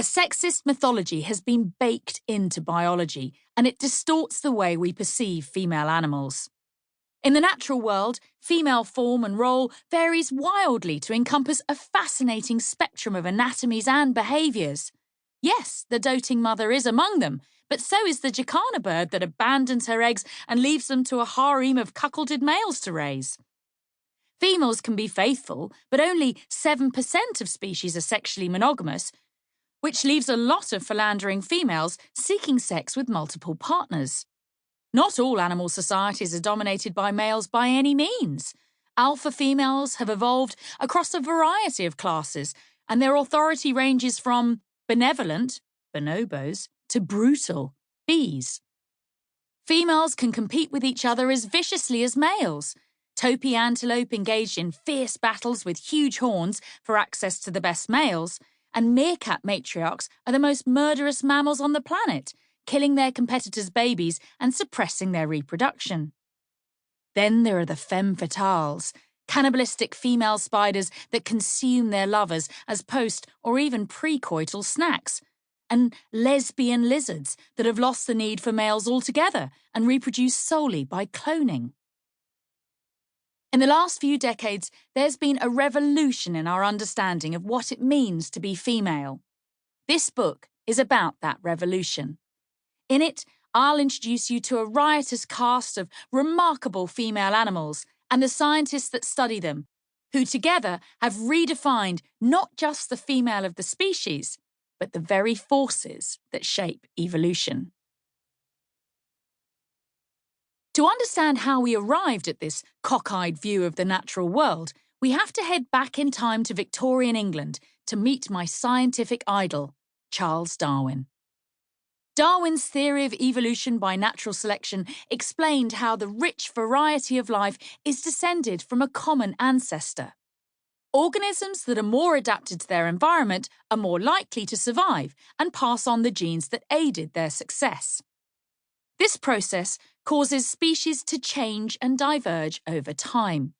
A sexist mythology has been baked into biology, and it distorts the way we perceive female animals. In the natural world, female form and role varies wildly to encompass a fascinating spectrum of anatomies and behaviours. Yes, the doting mother is among them, but so is the jacana bird that abandons her eggs and leaves them to a harem of cuckolded males to raise. Females can be faithful, but only 7% of species are sexually monogamous, which leaves a lot of philandering females seeking sex with multiple partners. Not all animal societies are dominated by males by any means. Alpha females have evolved across a variety of classes, and their authority ranges from benevolent, bonobos, to brutal, bees. Females can compete with each other as viciously as males. Taupi antelope engaged in fierce battles with huge horns for access to the best males, and meerkat matriarchs are the most murderous mammals on the planet, killing their competitors' babies and suppressing their reproduction. Then there are the femme fatales, cannibalistic female spiders that consume their lovers as post- or even pre-coital snacks, and lesbian lizards that have lost the need for males altogether and reproduce solely by cloning. In the last few decades, there's been a revolution in our understanding of what it means to be female. This book is about that revolution. In it, I'll introduce you to a riotous cast of remarkable female animals and the scientists that study them, who together have redefined not just the female of the species, but the very forces that shape evolution. To understand how we arrived at this cockeyed view of the natural world, we have to head back in time to Victorian England to meet my scientific idol, Charles Darwin. Darwin's theory of evolution by natural selection explained how the rich variety of life is descended from a common ancestor. Organisms that are more adapted to their environment are more likely to survive and pass on the genes that aided their success. This process causes species to change and diverge over time.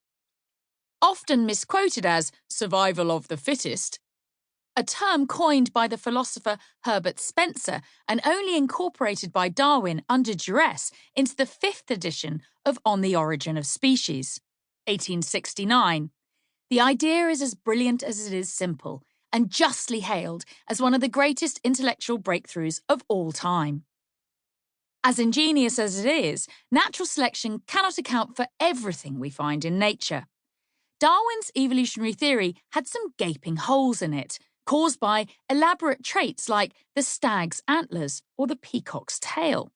Often misquoted as survival of the fittest, a term coined by the philosopher Herbert Spencer and only incorporated by Darwin under duress into the 5th edition of On the Origin of Species, 1869. The idea is as brilliant as it is simple, and justly hailed as one of the greatest intellectual breakthroughs of all time. As ingenious as it is, natural selection cannot account for everything we find in nature. Darwin's evolutionary theory had some gaping holes in it, caused by elaborate traits like the stag's antlers or the peacock's tail.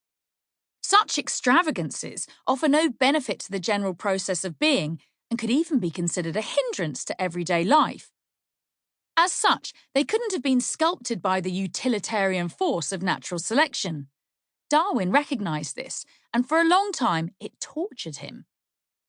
Such extravagances offer no benefit to the general process of being and could even be considered a hindrance to everyday life. As such, they couldn't have been sculpted by the utilitarian force of natural selection. Darwin recognised this, and for a long time it tortured him.